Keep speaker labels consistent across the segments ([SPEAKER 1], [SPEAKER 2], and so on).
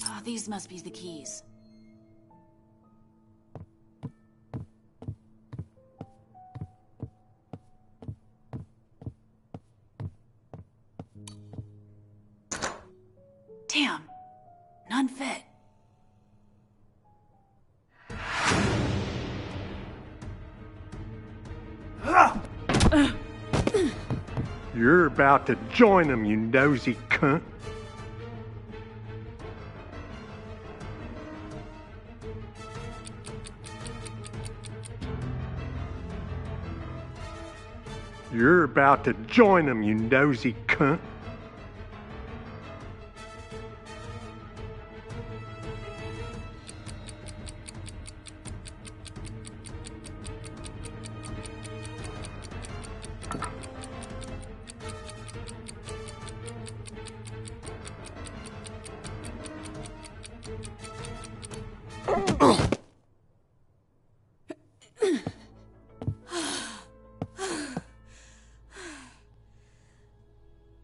[SPEAKER 1] Oh, these must be the keys. Damn, none fit.
[SPEAKER 2] You're about to join them, you nosy cunt. You're about to join them, you nosy cunt.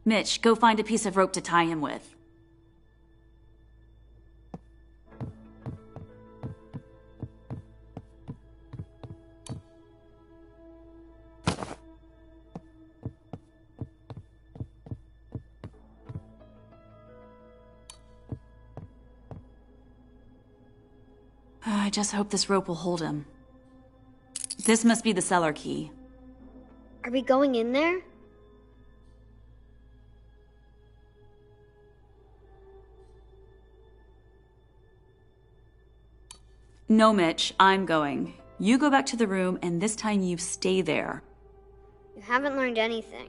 [SPEAKER 1] Mitch, go find a piece of rope to tie him with. I just hope this rope will hold him. This must be the cellar key.
[SPEAKER 3] Are we going in there?
[SPEAKER 1] No, Mitch, I'm going. You go back to the room, and this time you stay there.
[SPEAKER 3] You haven't learned anything.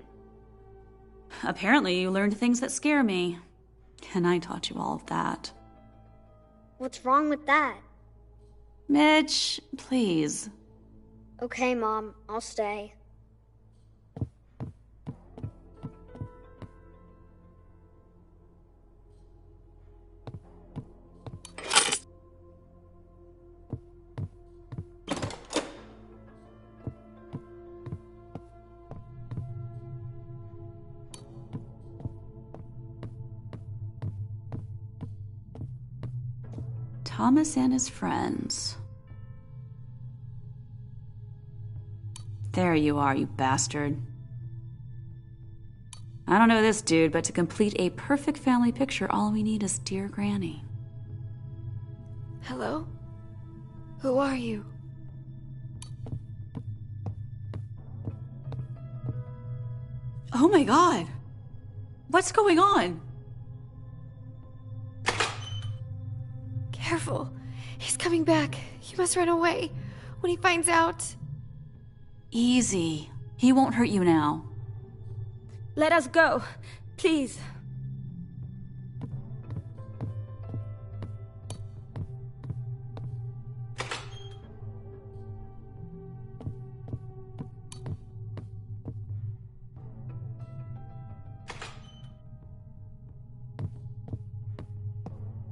[SPEAKER 1] Apparently, you learned things that scare me. And I taught you all of that.
[SPEAKER 3] What's wrong with that?
[SPEAKER 1] Mitch, please.
[SPEAKER 3] Okay, Mom, I'll stay.
[SPEAKER 1] Thomas and his friends. There you are, you bastard. I don't know this dude, but to complete a perfect family picture, all we need is dear Granny.
[SPEAKER 4] Hello? Who are you?
[SPEAKER 1] Oh my god! What's going on?
[SPEAKER 4] Careful. He's coming back. You must run away. When he finds out...
[SPEAKER 1] Easy. He won't hurt you now.
[SPEAKER 5] Let us go, please.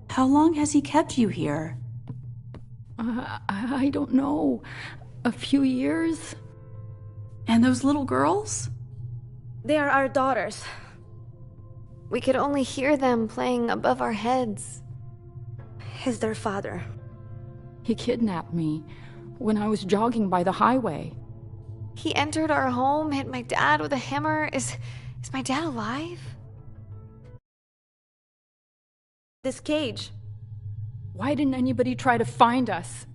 [SPEAKER 1] How long has he kept you here?
[SPEAKER 5] I don't know. A few years?
[SPEAKER 1] And those little girls?
[SPEAKER 5] They are our daughters.
[SPEAKER 4] We could only hear them playing above our heads.
[SPEAKER 5] He's their father.
[SPEAKER 6] He kidnapped me when I was jogging by the highway.
[SPEAKER 4] He entered our home, hit my dad with a hammer. Is my dad alive?
[SPEAKER 5] This cage.
[SPEAKER 6] Why didn't anybody try to find us?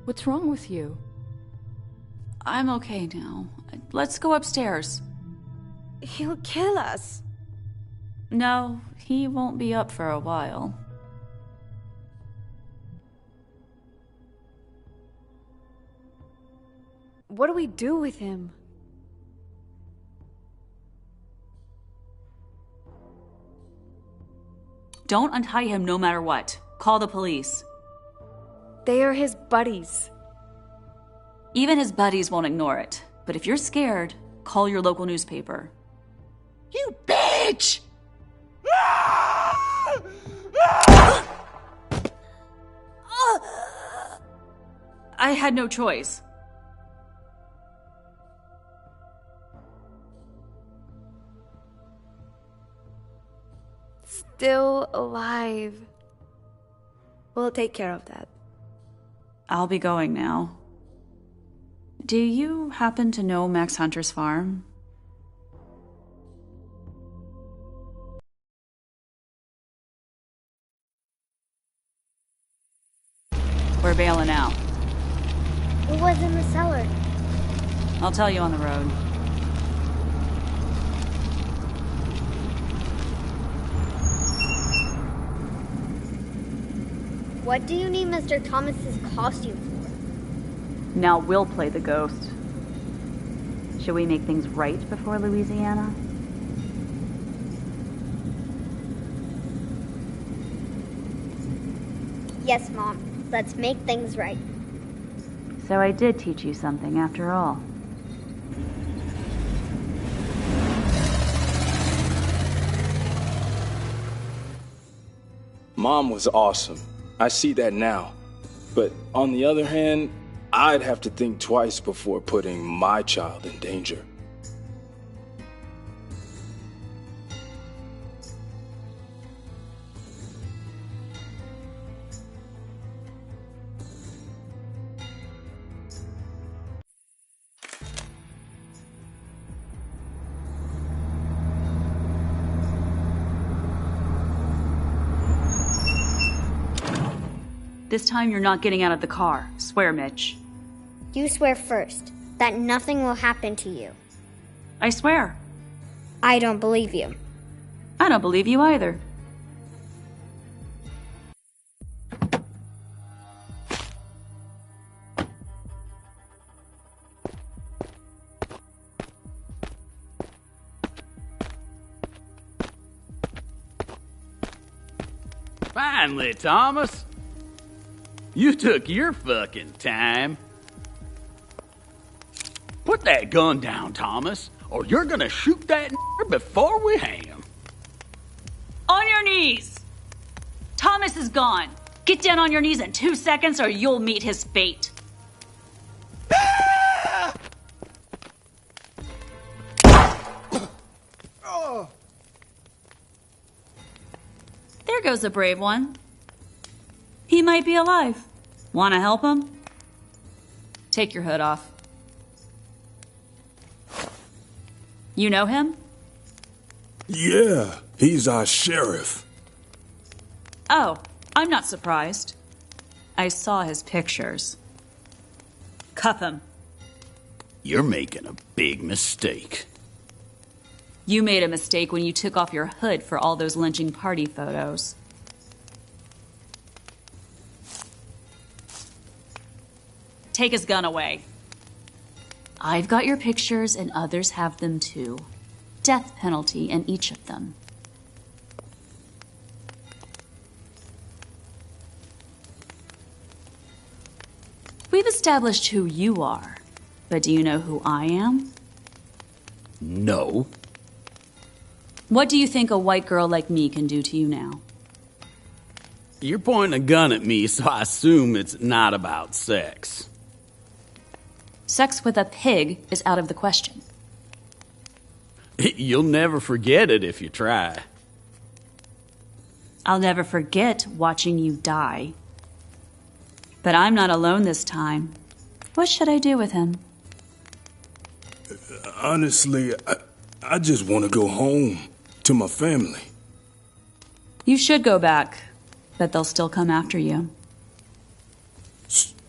[SPEAKER 6] What's wrong with you?
[SPEAKER 1] I'm okay now. Let's go upstairs.
[SPEAKER 5] He'll kill us.
[SPEAKER 1] No, he won't be up for a while.
[SPEAKER 4] What do we do with him?
[SPEAKER 1] Don't untie him no matter what. Call the police.
[SPEAKER 4] They are his buddies.
[SPEAKER 1] Even his buddies won't ignore it. But if you're scared, call your local newspaper.
[SPEAKER 2] You bitch!
[SPEAKER 1] I had no choice.
[SPEAKER 4] still alive.
[SPEAKER 5] We'll take care of that.
[SPEAKER 1] I'll be going now. Do you happen to know Max Hunter's farm? We're bailing out.
[SPEAKER 3] Who was in the cellar?
[SPEAKER 1] I'll tell you on the road.
[SPEAKER 3] What do you need Mr. Thomas's costume for?
[SPEAKER 1] Now we'll play the ghost. Should we make things right before Louisiana?
[SPEAKER 3] Yes, Mom. Let's make things right.
[SPEAKER 1] So I did teach you something after all.
[SPEAKER 7] Mom was awesome. I see that now. But on the other hand, I'd have to think twice before putting my child in danger.
[SPEAKER 1] This time you're not getting out of the car. Swear, Mitch.
[SPEAKER 3] You swear first that nothing will happen to you.
[SPEAKER 1] I swear.
[SPEAKER 3] I don't believe you.
[SPEAKER 1] I don't believe you either.
[SPEAKER 8] Finally, Thomas. You took your fucking time. Put that gun down, Thomas, or you're gonna shoot that before we hang him.
[SPEAKER 1] On your knees! Thomas is gone. Get down on your knees in 2 seconds or you'll meet his fate. There goes a brave one. He might be alive. Want to help him? Take your hood off. You know him?
[SPEAKER 9] Yeah, he's our sheriff.
[SPEAKER 1] Oh, I'm not surprised. I saw his pictures. Cuff him.
[SPEAKER 8] You're making a big mistake.
[SPEAKER 1] You made a mistake when you took off your hood for all those lynching party photos. Take his gun away. I've got your pictures and others have them too. Death penalty in each of them. We've established who you are, but do you know who I am?
[SPEAKER 8] No.
[SPEAKER 1] What do you think a white girl like me can do to you now?
[SPEAKER 8] You're pointing a gun at me, so I assume it's not about sex.
[SPEAKER 1] Sex with a pig is out of the question.
[SPEAKER 8] You'll never forget it if you try.
[SPEAKER 1] I'll never forget watching you die. But I'm not alone this time. What should I do with him?
[SPEAKER 9] Honestly, I just want to go home to my family.
[SPEAKER 1] You should go back, but they'll still come after you.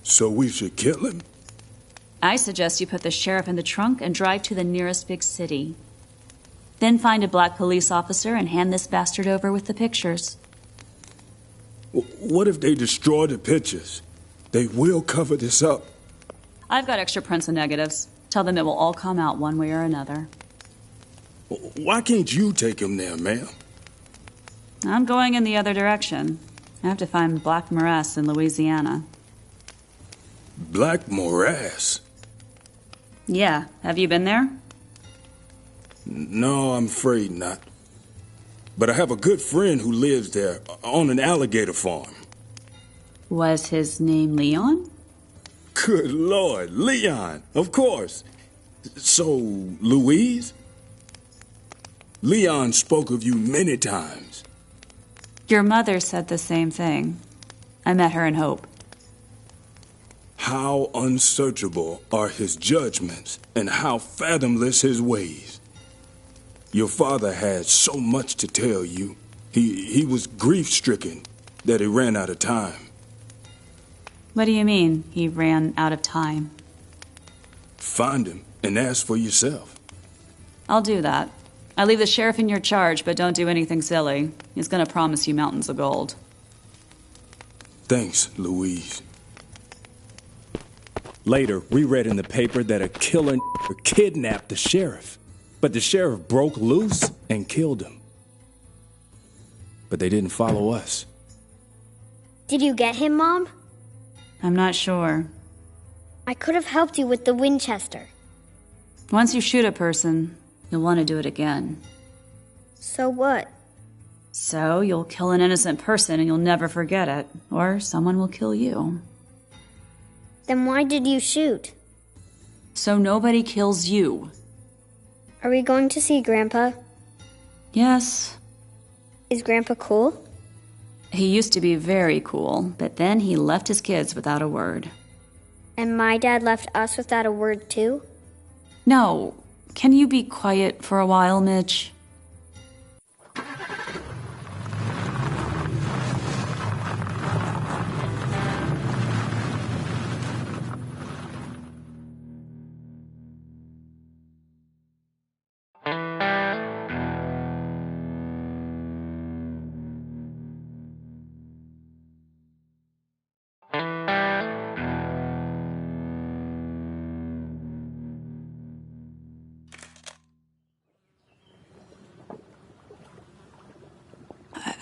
[SPEAKER 9] So we should kill him?
[SPEAKER 1] I suggest you put the sheriff in the trunk and drive to the nearest big city. Then find a black police officer and hand this bastard over with the pictures.
[SPEAKER 9] What if they destroy the pictures? They will cover this up.
[SPEAKER 1] I've got extra prints and negatives. Tell them it will all come out one way or another.
[SPEAKER 9] Why can't you take him there, ma'am?
[SPEAKER 1] I'm going in the other direction. I have to find black morass in Louisiana.
[SPEAKER 9] Black morass?
[SPEAKER 1] Yeah, have you been there?
[SPEAKER 9] No, I'm afraid not. But I have a good friend who lives there on an alligator farm.
[SPEAKER 1] Was his name Leon?
[SPEAKER 9] Good Lord, Leon, of course. So, Louise? Leon spoke of you many times.
[SPEAKER 1] Your mother said the same thing. I met her in Hope.
[SPEAKER 9] How unsearchable are his judgments, and how fathomless his ways. Your father had so much to tell you. He was grief-stricken that he ran out of time.
[SPEAKER 1] What do you mean, he ran out of time?
[SPEAKER 9] Find him and ask for yourself.
[SPEAKER 1] I'll do that. I leave the sheriff in your charge, but don't do anything silly. He's gonna promise you mountains of gold.
[SPEAKER 9] Thanks, Louise.
[SPEAKER 10] Later, we read in the paper that a killer kidnapped the sheriff. But the sheriff broke loose and killed him. But they didn't follow us.
[SPEAKER 3] Did you get him, Mom?
[SPEAKER 1] I'm not sure.
[SPEAKER 3] I could have helped you with the Winchester.
[SPEAKER 1] Once you shoot a person, you'll want to do it again.
[SPEAKER 3] So what?
[SPEAKER 1] So you'll kill an innocent person and you'll never forget it. Or someone will kill you.
[SPEAKER 3] Then why did you shoot?
[SPEAKER 1] So nobody kills you.
[SPEAKER 3] Are we going to see Grandpa?
[SPEAKER 1] Yes.
[SPEAKER 3] Is Grandpa cool?
[SPEAKER 1] He used to be very cool, but then he left his kids without a word.
[SPEAKER 3] And my dad left us without a word too?
[SPEAKER 1] No. Can you be quiet for a while, Mitch?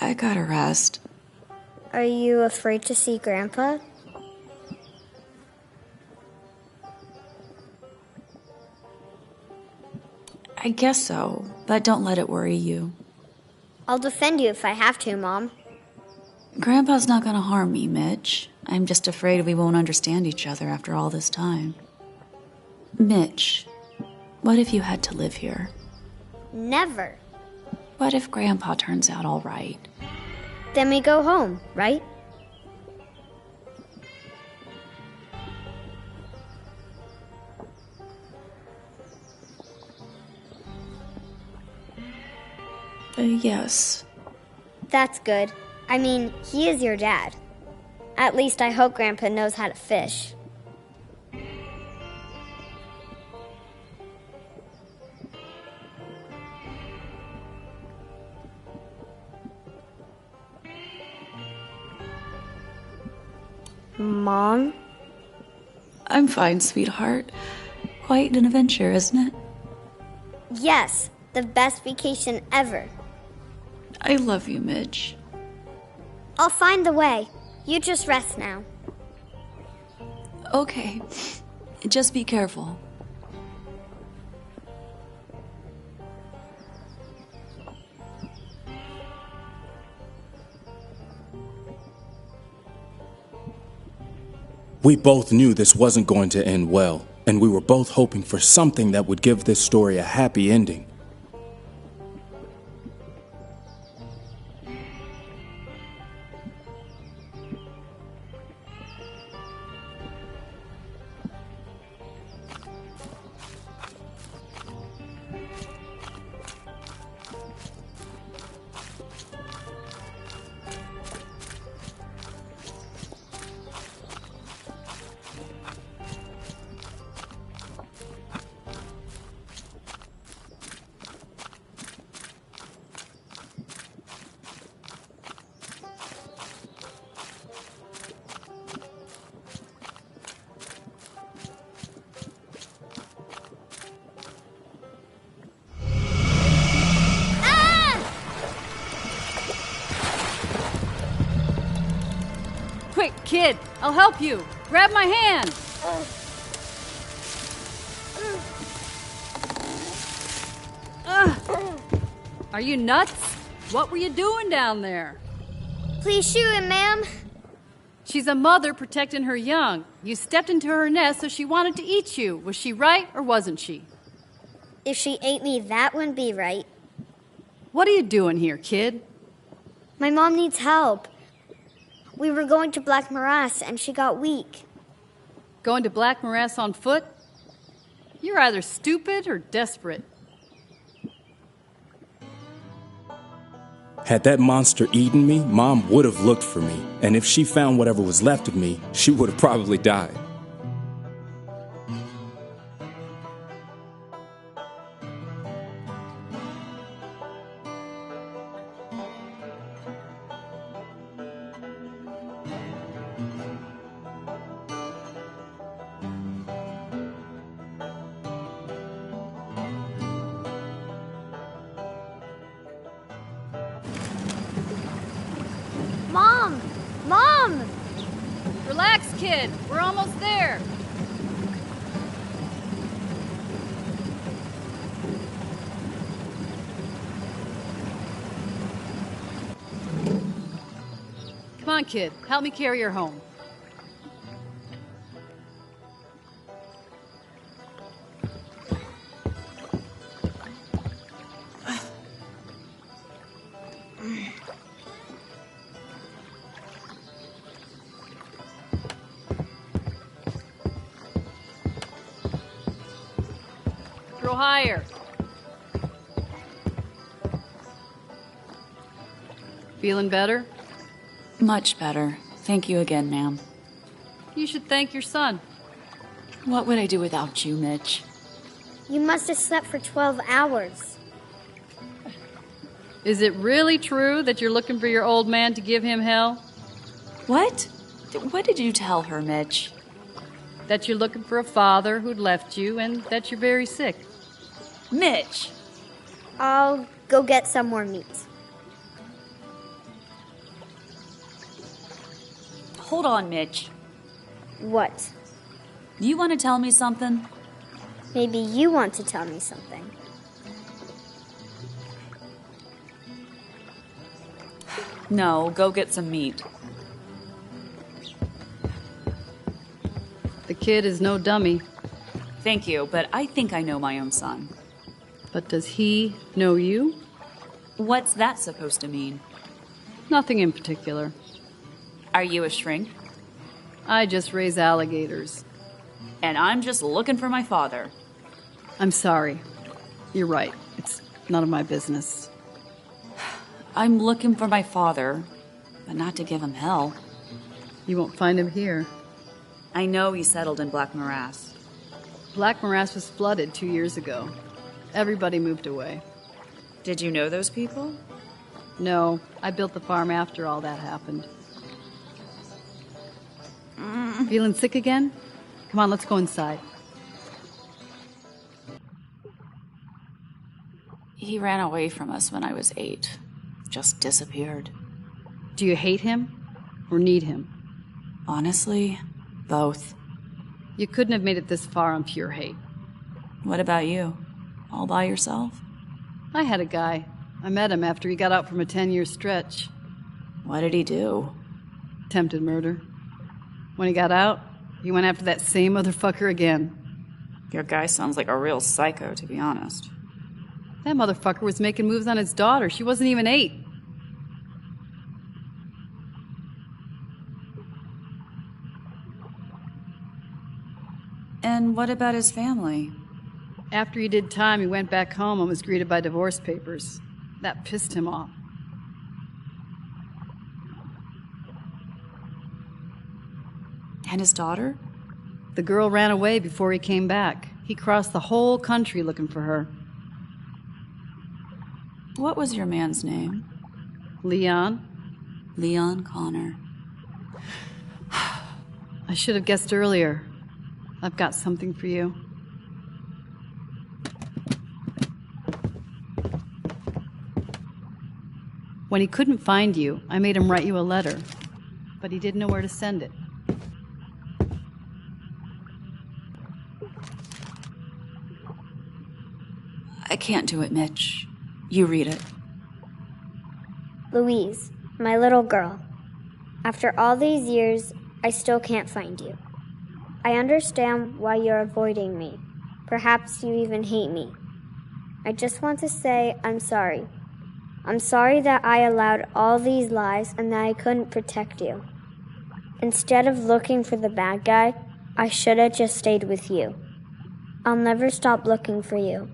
[SPEAKER 1] I gotta rest.
[SPEAKER 3] Are you afraid to see Grandpa?
[SPEAKER 1] I guess so, but don't let it worry you.
[SPEAKER 3] I'll defend you if I have to, Mom.
[SPEAKER 1] Grandpa's not gonna harm me, Mitch. I'm just afraid we won't understand each other after all this time. Mitch, what if you had to live here?
[SPEAKER 3] Never.
[SPEAKER 1] What if Grandpa turns out all right?
[SPEAKER 3] Then we go home, right?
[SPEAKER 1] Yes.
[SPEAKER 3] That's good. I mean, he is your dad. At least I hope Grandpa knows how to fish. Mom?
[SPEAKER 1] I'm fine, sweetheart. Quite an adventure, isn't it?
[SPEAKER 3] Yes, the best vacation ever.
[SPEAKER 1] I love you, Mitch.
[SPEAKER 3] I'll find the way. You just rest now.
[SPEAKER 1] Okay. Just be careful.
[SPEAKER 10] We both knew this wasn't going to end well, and we were both hoping for something that would give this story a happy ending.
[SPEAKER 11] Quick, kid! I'll help you! Grab my hand! Are you nuts? What were you doing down there?
[SPEAKER 3] Please shoot him, ma'am.
[SPEAKER 11] She's a mother protecting her young. You stepped into her nest so she wanted to eat you. Was she right or wasn't she?
[SPEAKER 3] If she ate me, that wouldn't be right.
[SPEAKER 11] What are you doing here, kid?
[SPEAKER 3] My mom needs help. We were going to Black Morass and she got weak.
[SPEAKER 11] Going to Black Morass on foot? You're either stupid or desperate.
[SPEAKER 10] Had that monster eaten me, Mom would have looked for me, and if she found whatever was left of me, she would have probably died.
[SPEAKER 3] Mom! Mom!
[SPEAKER 11] Relax, kid. We're almost there. Come on, kid. Help me carry her home. Throw higher. Feeling better?
[SPEAKER 1] Much better. Thank you again, ma'am.
[SPEAKER 11] You should thank your son.
[SPEAKER 1] What would I do without you, Mitch?
[SPEAKER 3] You must have slept for 12 hours.
[SPEAKER 11] Is it really true that you're looking for your old man to give him hell?
[SPEAKER 1] What? What did you tell her, Mitch?
[SPEAKER 11] That you're looking for a father who'd left you and that you're very sick.
[SPEAKER 1] Mitch!
[SPEAKER 3] I'll go get some more meat.
[SPEAKER 1] Hold on, Mitch.
[SPEAKER 3] What?
[SPEAKER 1] You want to tell me something?
[SPEAKER 3] Maybe you want to tell me something.
[SPEAKER 1] No, go get some meat.
[SPEAKER 11] The kid is no dummy.
[SPEAKER 1] Thank you, but I think I know my own son.
[SPEAKER 11] But does he know you?
[SPEAKER 1] What's that supposed to mean?
[SPEAKER 11] Nothing in particular.
[SPEAKER 1] Are you a shrink?
[SPEAKER 11] I just raise alligators.
[SPEAKER 1] And I'm just looking for my father.
[SPEAKER 11] I'm sorry. You're right. It's none of my business.
[SPEAKER 1] I'm looking for my father, but not to give him hell.
[SPEAKER 11] You won't find him here.
[SPEAKER 1] I know he settled in Black Morass.
[SPEAKER 11] Black Morass was flooded 2 years ago. Everybody moved away.
[SPEAKER 1] Did you know those people?
[SPEAKER 11] No, I built the farm after all that happened. Feeling sick again? Come on, let's go inside.
[SPEAKER 1] He ran away from us when I was 8. Just disappeared.
[SPEAKER 11] Do you hate him or need him?
[SPEAKER 1] Honestly, both.
[SPEAKER 11] You couldn't have made it this far on pure hate.
[SPEAKER 1] What about you? All by yourself?
[SPEAKER 11] I had a guy. I met him after he got out from a 10-year stretch.
[SPEAKER 1] What did he do?
[SPEAKER 11] Attempted murder. When he got out, he went after that same motherfucker again.
[SPEAKER 1] Your guy sounds like a real psycho, to be honest.
[SPEAKER 11] That motherfucker was making moves on his daughter. She wasn't even 8.
[SPEAKER 1] And what about his family?
[SPEAKER 11] After he did time, he went back home and was greeted by divorce papers. That pissed him off.
[SPEAKER 1] And his daughter?
[SPEAKER 11] The girl ran away before he came back. He crossed the whole country looking for her.
[SPEAKER 1] What was your man's name?
[SPEAKER 11] Leon?
[SPEAKER 1] Leon Connor.
[SPEAKER 11] I should have guessed earlier. I've got something for you. When he couldn't find you, I made him write you a letter, but he didn't know where to send it.
[SPEAKER 1] I can't do it, Mitch. You read it.
[SPEAKER 3] Louise, my little girl. After all these years, I still can't find you. I understand why you're avoiding me. Perhaps you even hate me. I just want to say I'm sorry. I'm sorry that I allowed all these lies and that I couldn't protect you. Instead of looking for the bad guy, I should have just stayed with you. I'll never stop looking for you,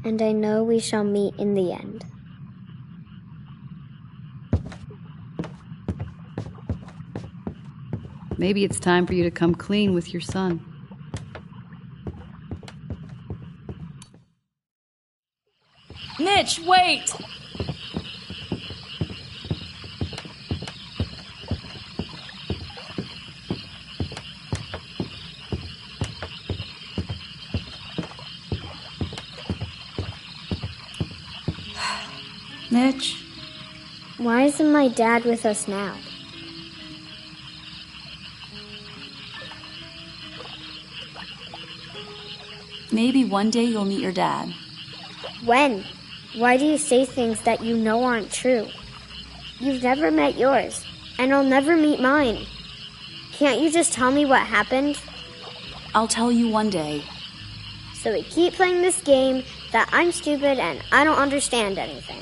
[SPEAKER 3] and I know we shall meet in the end.
[SPEAKER 11] Maybe it's time for you to come clean with your son.
[SPEAKER 1] Mitch, wait! Mitch?
[SPEAKER 3] Why isn't my dad with us now?
[SPEAKER 1] Maybe one day you'll meet your dad.
[SPEAKER 3] When? Why do you say things that you know aren't true? You've never met yours, and I'll never meet mine. Can't you just tell me what happened?
[SPEAKER 1] I'll tell you one day.
[SPEAKER 3] So we keep playing this game that I'm stupid and I don't understand anything.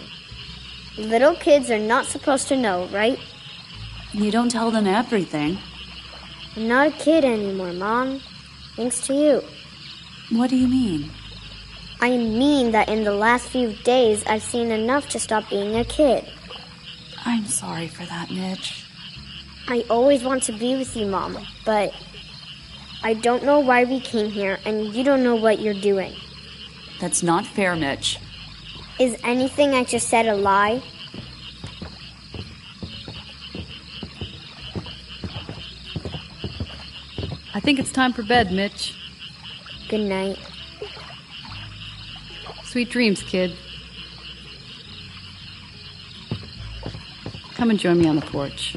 [SPEAKER 3] Little kids are not supposed to know, right?
[SPEAKER 1] You don't tell them everything.
[SPEAKER 3] I'm not a kid anymore, Mom. Thanks to you.
[SPEAKER 1] What do you mean?
[SPEAKER 3] I mean that in the last few days I've seen enough to stop being a kid.
[SPEAKER 1] I'm sorry for that, Mitch.
[SPEAKER 3] I always want to be with you, Mom, but I don't know why we came here and you don't know what you're doing.
[SPEAKER 1] That's not fair, Mitch.
[SPEAKER 3] Is anything I just said a lie?
[SPEAKER 11] I think it's time for bed, Mitch.
[SPEAKER 3] Good night.
[SPEAKER 11] Sweet dreams, kid. Come and join me on the porch.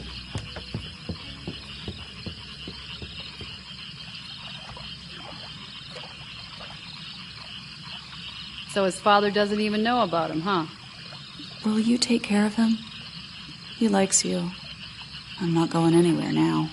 [SPEAKER 11] So his father doesn't even know about him, huh?
[SPEAKER 1] Will you take care of him? He likes you. I'm not going anywhere now.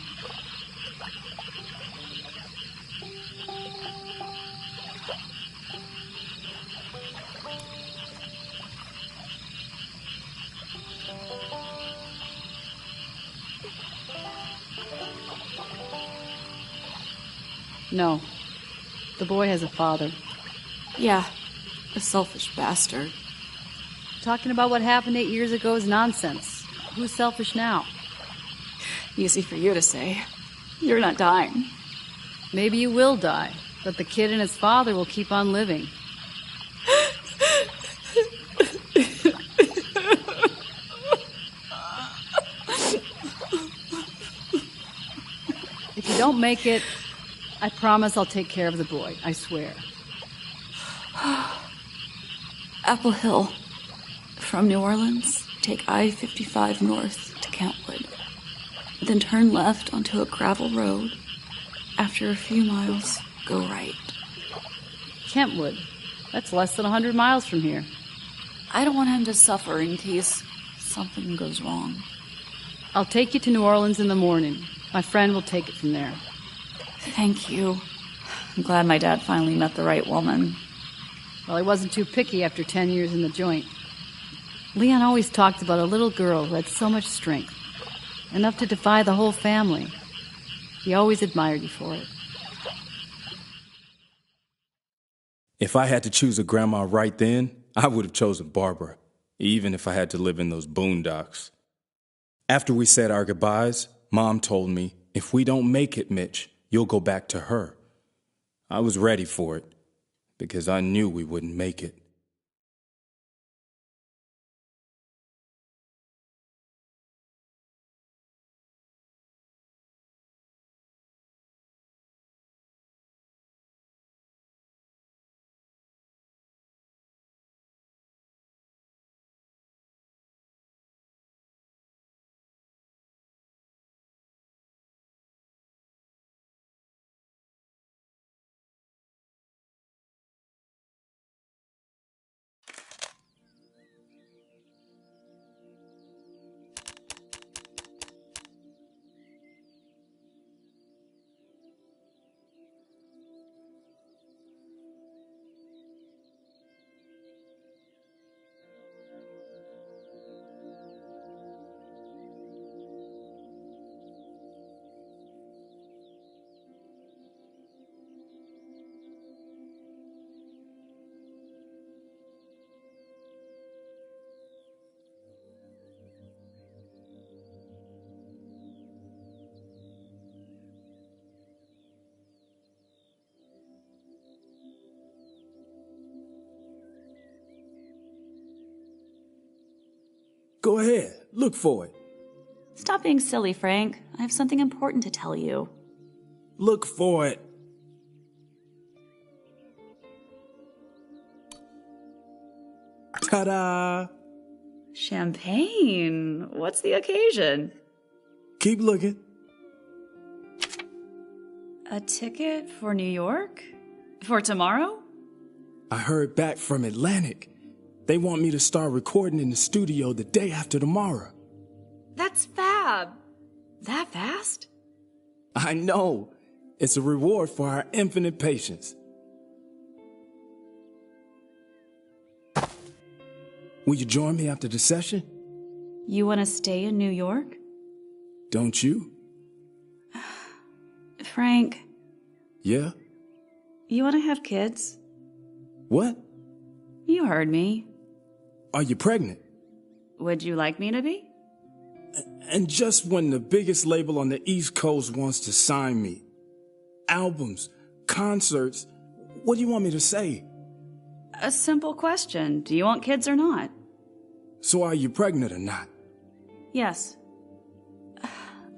[SPEAKER 11] No. The boy has a father.
[SPEAKER 1] Yeah, a selfish bastard.
[SPEAKER 11] Talking about what happened 8 years ago is nonsense. Who's selfish now?
[SPEAKER 1] Easy for you to say. You're not dying.
[SPEAKER 11] Maybe you will die, but the kid and his father will keep on living. If you don't make it, I promise I'll take care of the boy. I swear.
[SPEAKER 1] Apple Hill. From New Orleans, take I-55 north to Kentwood. Then turn left onto a gravel road. After a few miles, go right.
[SPEAKER 11] Kentwood? That's less than 100 miles from here.
[SPEAKER 1] I don't want him to suffer in case something goes wrong.
[SPEAKER 11] I'll take you to New Orleans in the morning. My friend will take it from there.
[SPEAKER 1] Thank you. I'm glad my dad finally met the right woman.
[SPEAKER 11] Well, he wasn't too picky after 10 years in the joint. Leon always talked about a little girl who had so much strength, enough to defy the whole family. He always admired you for it.
[SPEAKER 10] If I had to choose a grandma right then, I would have chosen Barbara, even if I had to live in those boondocks. After we said our goodbyes, Mom told me, if we don't make it, Mitch, you'll go back to her. I was ready for it, because I knew we wouldn't make it.
[SPEAKER 9] Go ahead, look for it.
[SPEAKER 1] Stop being silly, Frank. I have something important to tell you.
[SPEAKER 9] Look for it. Ta-da!
[SPEAKER 1] Champagne. What's the occasion?
[SPEAKER 9] Keep looking.
[SPEAKER 1] A ticket for New York? For tomorrow?
[SPEAKER 9] I heard back from Atlantic. They want me to start recording in the studio the day after tomorrow.
[SPEAKER 1] That's fab. That fast?
[SPEAKER 9] I know. It's a reward for our infinite patience. Will you join me after the session?
[SPEAKER 1] You want to stay in New York?
[SPEAKER 9] Don't you?
[SPEAKER 1] Frank.
[SPEAKER 9] Yeah?
[SPEAKER 1] You want to have kids?
[SPEAKER 9] What?
[SPEAKER 1] You heard me.
[SPEAKER 9] Are you pregnant?
[SPEAKER 1] Would you like me to be?
[SPEAKER 9] And just when the biggest label on the East Coast wants to sign me. Albums, concerts, what do you want me to say?
[SPEAKER 1] A simple question. Do you want kids or not?
[SPEAKER 9] So are you pregnant or not?
[SPEAKER 1] Yes.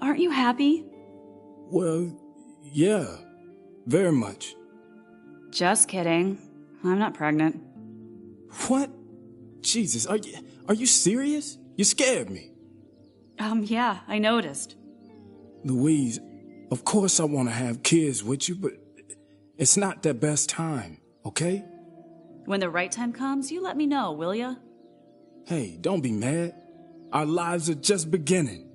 [SPEAKER 1] Aren't you happy?
[SPEAKER 9] Well, yeah, very much.
[SPEAKER 1] Just kidding. I'm not pregnant.
[SPEAKER 9] What? Jesus, are you serious? You scared me.
[SPEAKER 1] Yeah, I noticed.
[SPEAKER 9] Louise, of course I want to have kids with you, but it's not the best time, okay?
[SPEAKER 1] When the right time comes, you let me know, will ya?
[SPEAKER 9] Hey, don't be mad. Our lives are just beginning.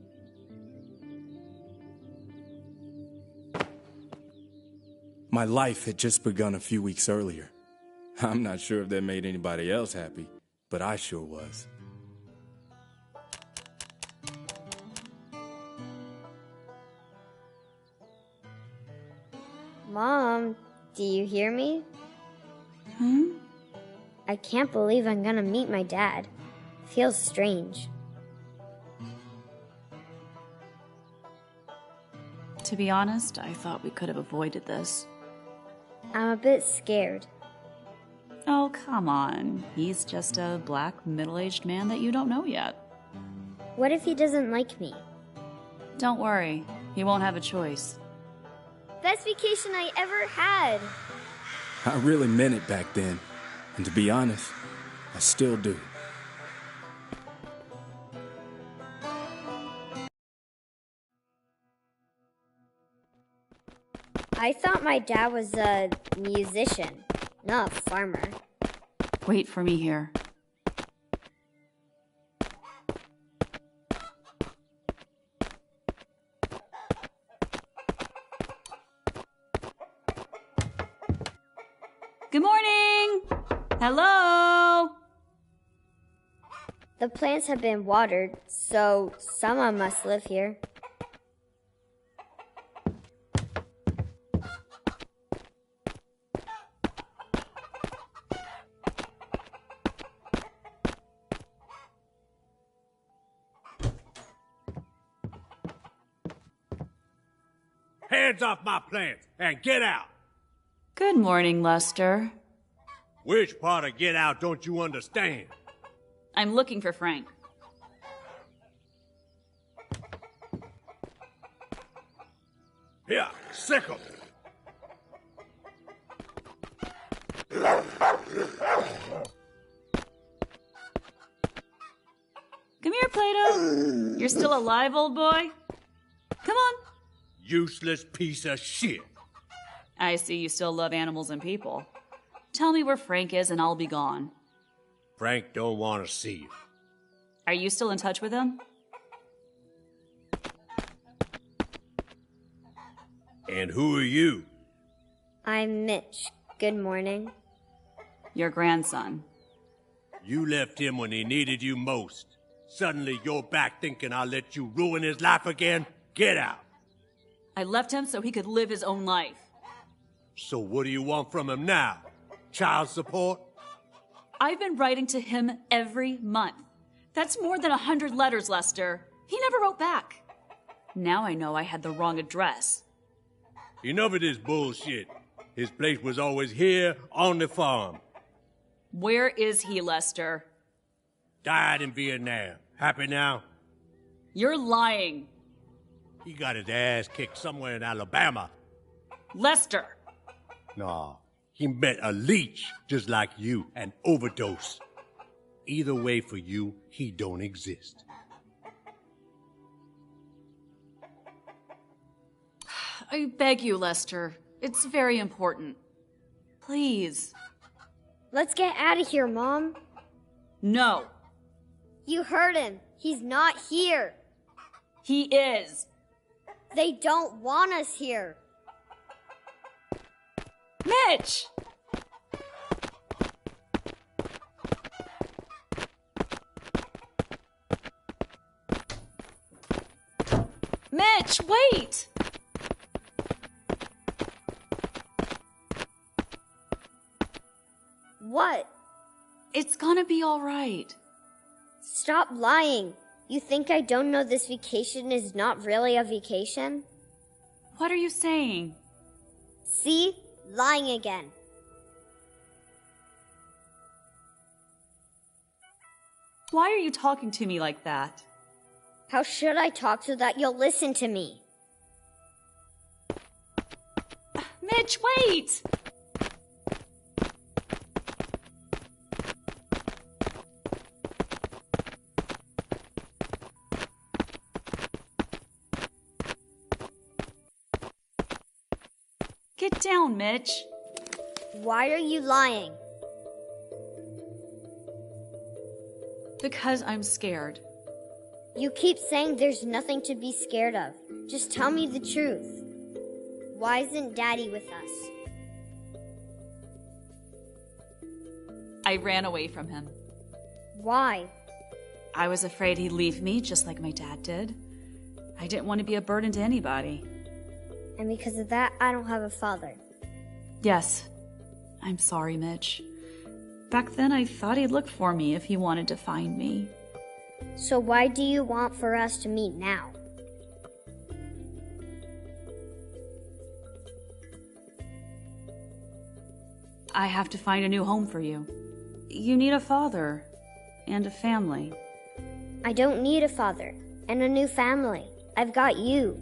[SPEAKER 9] My life had just begun a few weeks earlier. I'm not sure if that made anybody else happy, but I sure was.
[SPEAKER 3] Mom, do you hear me? I can't believe I'm gonna meet my dad. Feels strange.
[SPEAKER 1] To be honest, I thought we could have avoided this.
[SPEAKER 3] I'm a bit scared.
[SPEAKER 1] Oh, come on. He's just a black, middle-aged man that you don't know yet.
[SPEAKER 3] What if he doesn't like me?
[SPEAKER 1] Don't worry. He won't have a choice.
[SPEAKER 3] Best vacation I ever had.
[SPEAKER 9] I really meant it back then. And to be honest, I still do.
[SPEAKER 3] I thought my dad was a musician, not a farmer.
[SPEAKER 1] Wait for me here. Good morning! Hello!
[SPEAKER 3] The plants have been watered, so someone must live here.
[SPEAKER 2] Hands off my plants and get out.
[SPEAKER 1] Good morning, Lester.
[SPEAKER 2] Which part of get out don't you understand?
[SPEAKER 1] I'm looking for Frank.
[SPEAKER 2] Here, sick 'em.
[SPEAKER 1] Come here, Plato. You're still alive, old boy? Come on.
[SPEAKER 2] Useless piece of shit.
[SPEAKER 1] I see you still love animals and people. Tell me where Frank is and I'll be gone.
[SPEAKER 2] Frank don't want to see you.
[SPEAKER 1] Are you still in touch with him?
[SPEAKER 2] And who are you?
[SPEAKER 3] I'm Mitch. Good morning.
[SPEAKER 1] Your grandson.
[SPEAKER 2] You left him when he needed you most. Suddenly you're back thinking I'll let you ruin his life again? Get out.
[SPEAKER 1] I left him so he could live his own life.
[SPEAKER 2] So what do you want from him now? Child support?
[SPEAKER 1] I've been writing to him every month. That's more than 100 letters, Lester. He never wrote back. Now I know I had the wrong address.
[SPEAKER 2] Enough of this bullshit. His place was always here on the farm.
[SPEAKER 1] Where is he, Lester?
[SPEAKER 2] Died in Vietnam. Happy now?
[SPEAKER 12] You're lying.
[SPEAKER 2] He got his ass kicked somewhere in Alabama.
[SPEAKER 12] Lester!
[SPEAKER 2] No, he met a leech just like you, an overdose. Either way for you, he don't exist.
[SPEAKER 12] I beg you, Lester. It's very important. Please.
[SPEAKER 3] Let's get out of here, Mom.
[SPEAKER 12] No.
[SPEAKER 3] You heard him. He's not here.
[SPEAKER 12] He is.
[SPEAKER 3] They don't want us here.
[SPEAKER 12] Mitch! Mitch, wait!
[SPEAKER 3] What?
[SPEAKER 12] It's gonna be all right.
[SPEAKER 3] Stop lying. You think I don't know this vacation is not really a vacation?
[SPEAKER 12] What are you saying?
[SPEAKER 3] See? Lying again.
[SPEAKER 12] Why are you talking to me like that?
[SPEAKER 3] How should I talk so that you'll listen to me?
[SPEAKER 12] Mitch, wait! Get down, Mitch.
[SPEAKER 3] Why are you lying?
[SPEAKER 12] Because I'm scared.
[SPEAKER 3] You keep saying there's nothing to be scared of. Just tell me the truth. Why isn't Daddy with us?
[SPEAKER 12] I ran away from him.
[SPEAKER 3] Why?
[SPEAKER 12] I was afraid he'd leave me just like my dad did. I didn't want to be a burden to anybody.
[SPEAKER 3] And because of that, I don't have a father.
[SPEAKER 12] Yes. I'm sorry, Mitch. Back then, I thought he'd look for me if he wanted to find me.
[SPEAKER 3] So why do you want for us to meet now?
[SPEAKER 12] I have to find a new home for you. You need a father and a family.
[SPEAKER 3] I don't need a father and a new family. I've got you.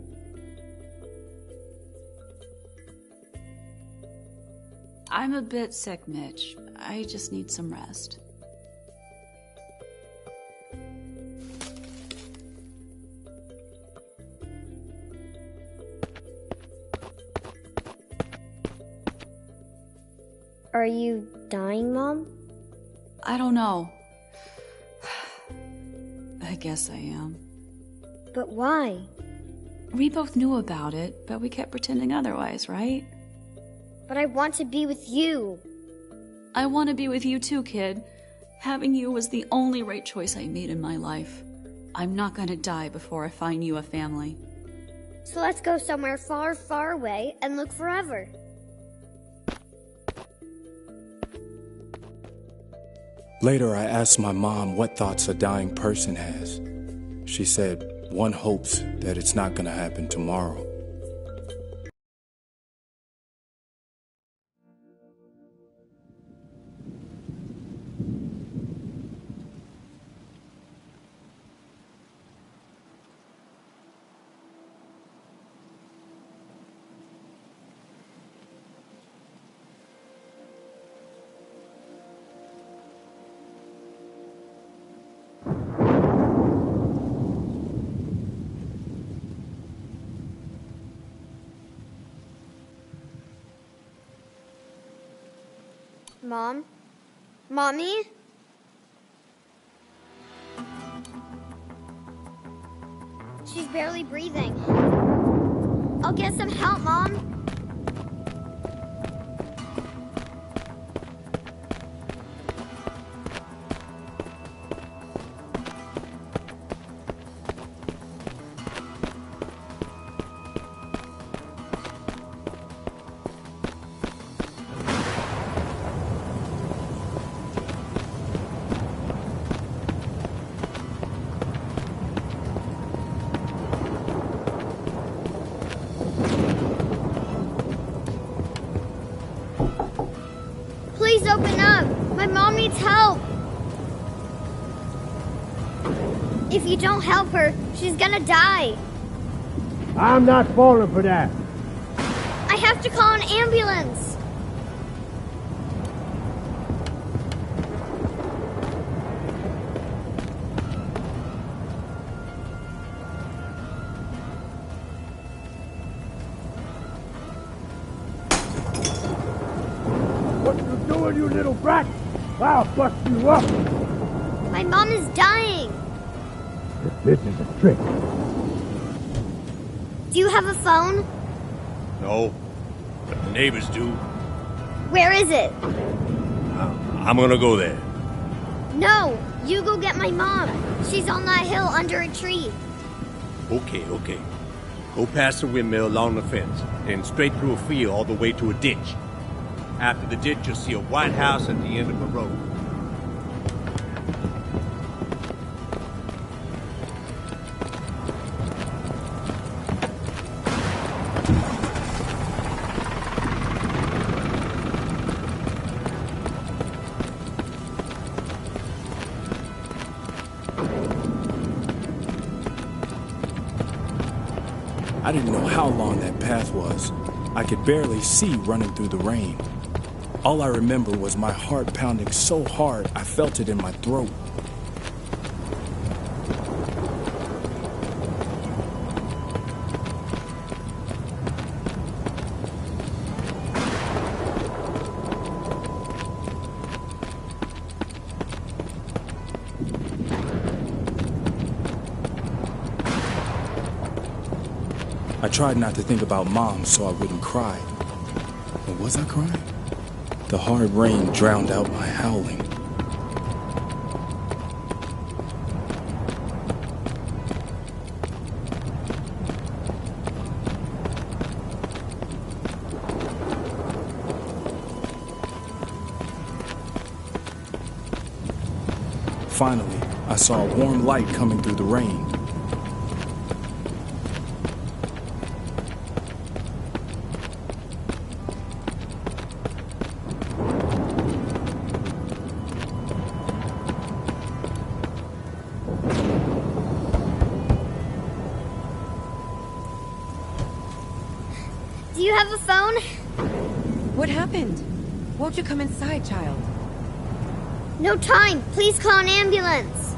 [SPEAKER 12] I'm a bit sick, Mitch. I just need some rest.
[SPEAKER 3] Are you dying, Mom?
[SPEAKER 12] I don't know. I guess I am.
[SPEAKER 3] But why?
[SPEAKER 12] We both knew about it, but we kept pretending otherwise, right?
[SPEAKER 3] But I want to be with you.
[SPEAKER 12] I want to be with you too, kid. Having you was the only right choice I made in my life. I'm not gonna die before I find you a family.
[SPEAKER 3] So let's go somewhere far, far away and look forever.
[SPEAKER 10] Later, I asked my mom what thoughts a dying person has. She said, one hopes that it's not gonna happen tomorrow.
[SPEAKER 3] Mom? Mommy? She's barely breathing. I'll get some help, Mom. Please open up. My mom needs help. If you don't help her, she's gonna die.
[SPEAKER 2] I'm not falling for that.
[SPEAKER 3] I have to call an ambulance.
[SPEAKER 2] What you doing, you little brat? I'll bust you up.
[SPEAKER 3] My mom is dying.
[SPEAKER 2] This is a trick.
[SPEAKER 3] Do you have a phone?
[SPEAKER 2] No, but the neighbors do.
[SPEAKER 3] Where is it?
[SPEAKER 2] I'm gonna go there.
[SPEAKER 3] No, you go get my mom. She's on that hill under a tree.
[SPEAKER 2] Okay. Go past the windmill along the fence, then straight through a field all the way to a ditch. After the ditch, you'll see a white house at the end of the road.
[SPEAKER 9] I didn't know how long that path was. I could barely see running through the rain. All I remember was my heart pounding so hard I felt it in my throat. I tried not to think about Mom so I wouldn't cry. Or was I crying? The hard rain drowned out my howling. Finally, I saw a warm light coming through the rain.
[SPEAKER 3] Do you have a phone?
[SPEAKER 13] What happened? Won't you come inside, child?
[SPEAKER 3] No time. Please call an ambulance.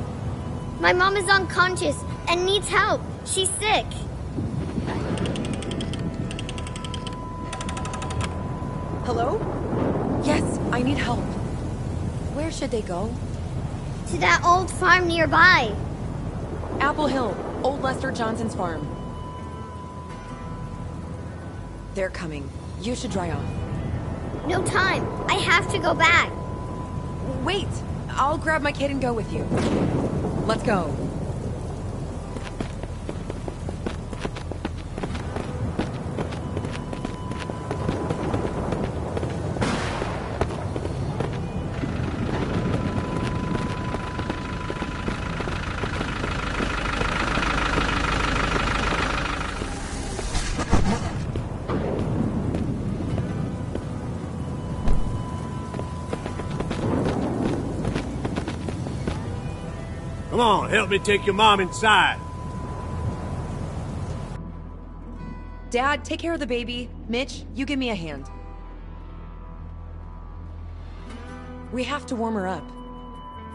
[SPEAKER 3] My mom is unconscious and needs help. She's sick.
[SPEAKER 13] Hello? Yes, I need help. Where should they go?
[SPEAKER 3] To that old farm nearby.
[SPEAKER 13] Apple Hill, Old Lester Johnson's farm. They're coming. You should dry off.
[SPEAKER 3] No time. I have to go back.
[SPEAKER 13] Wait! I'll grab my kid and go with you. Let's go.
[SPEAKER 2] Come on, help me take your mom inside.
[SPEAKER 13] Dad, take care of the baby. Mitch, you give me a hand. We have to warm her up.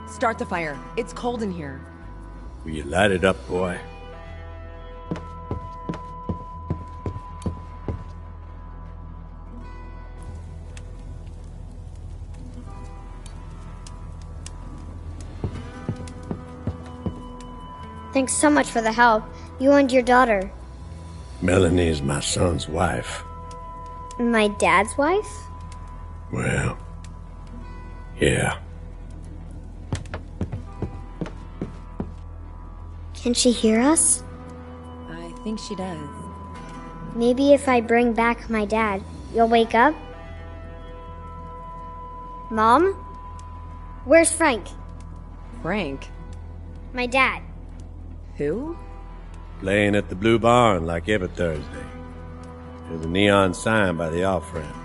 [SPEAKER 13] Start the fire. It's cold in here.
[SPEAKER 2] Will you light it up, boy?
[SPEAKER 3] Thanks so much for the help. You and your daughter.
[SPEAKER 2] Melanie is my son's wife.
[SPEAKER 3] My dad's wife?
[SPEAKER 2] Well, yeah.
[SPEAKER 3] Can she hear us?
[SPEAKER 13] I think she does.
[SPEAKER 3] Maybe if I bring back my dad, you'll wake up? Mom? Where's Frank?
[SPEAKER 13] Frank?
[SPEAKER 3] My dad.
[SPEAKER 13] Who?
[SPEAKER 2] Playing at the Blue Barn like every Thursday. There's a neon sign by the off-ramp.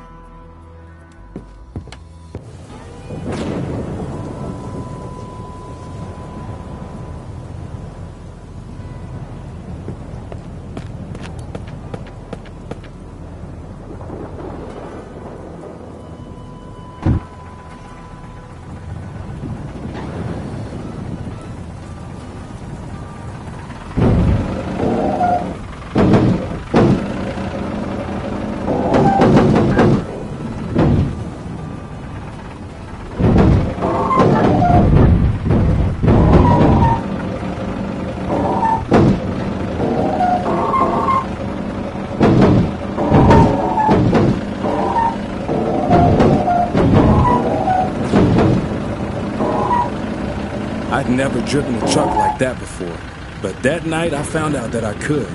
[SPEAKER 9] never driven a truck like that before, but that night I found out that I could.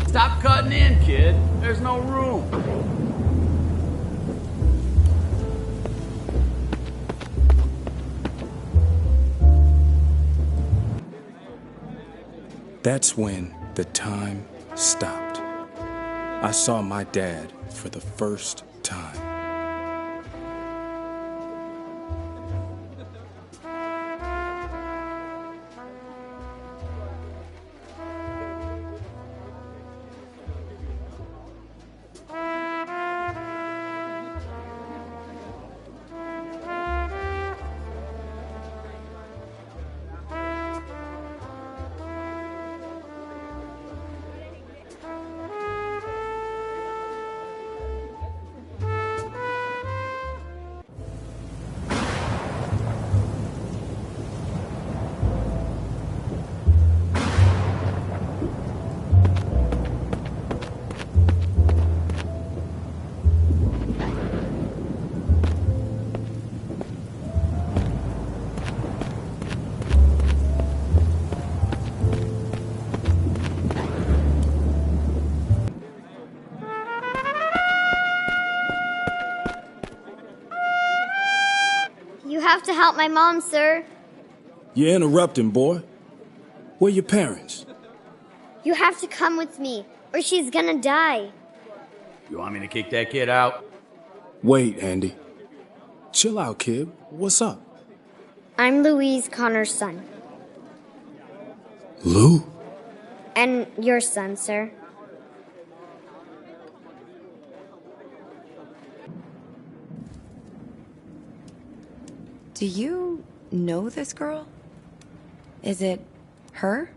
[SPEAKER 8] Stop cutting in, kid. There's no room.
[SPEAKER 9] That's when the time stopped. I saw my dad for the first time.
[SPEAKER 3] You have to help my mom, sir.
[SPEAKER 9] You're interrupting, boy. Where your parents?
[SPEAKER 3] You have to come with me, or she's gonna die.
[SPEAKER 8] You want me to kick that kid out?
[SPEAKER 9] Wait, Andy. Chill out, kid. What's up?
[SPEAKER 3] I'm Louise Connor's son.
[SPEAKER 9] Lou?
[SPEAKER 3] And your son, sir.
[SPEAKER 13] Do you know this girl? Is it her?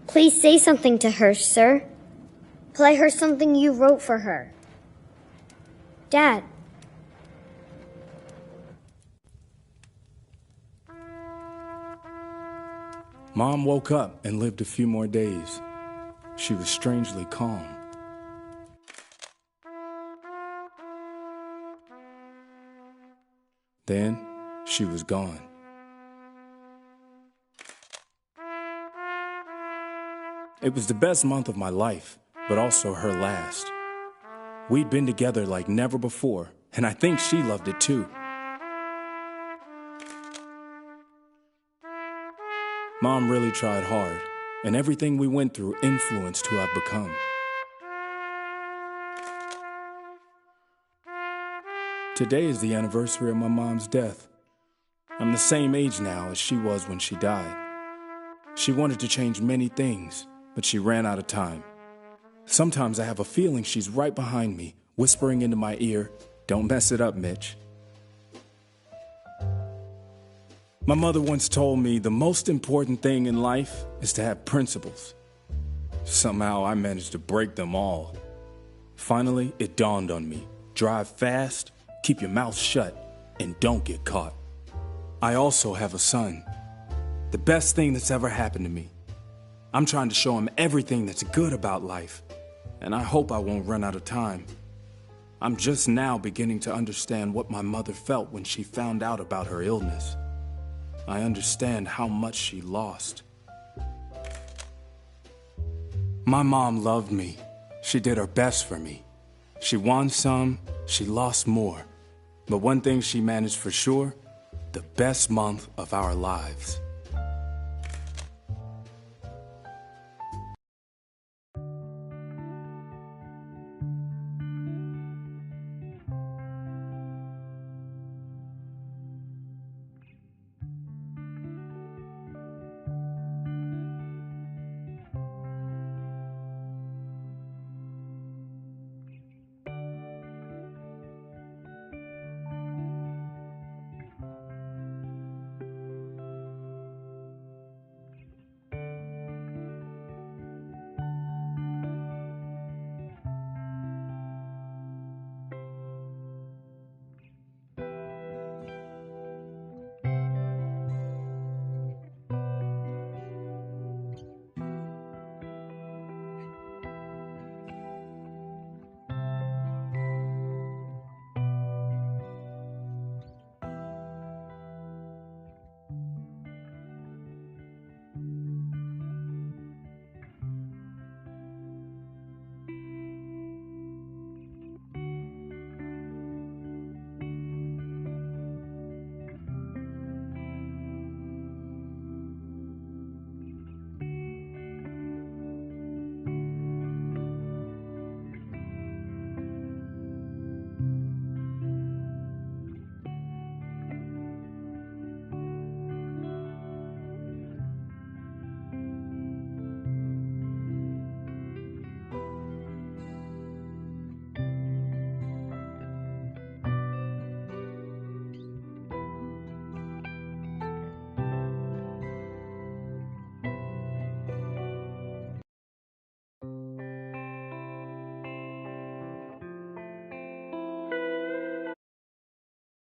[SPEAKER 3] Please say something to her, sir. Play her something you wrote for her. Dad.
[SPEAKER 9] Mom woke up and lived a few more days. She was strangely calm. Then, she was gone. It was the best month of my life, but also her last. We'd been together like never before, and I think she loved it too. Mom really tried hard, and everything we went through influenced who I've become. Today is the anniversary of my mom's death. I'm the same age now as she was when she died. She wanted to change many things, but she ran out of time. Sometimes I have a feeling she's right behind me, whispering into my ear, "Don't mess it up, Mitch." My mother once told me the most important thing in life is to have principles. Somehow I managed to break them all. Finally, it dawned on me. Drive fast, keep your mouth shut, and don't get caught. I also have a son. The best thing that's ever happened to me. I'm trying to show him everything that's good about life, and I hope I won't run out of time. I'm just now beginning to understand what my mother felt when she found out about her illness. I understand how much she lost. My mom loved me. She did her best for me. She won some, she lost more. But one thing she managed for sure, the best month of our lives.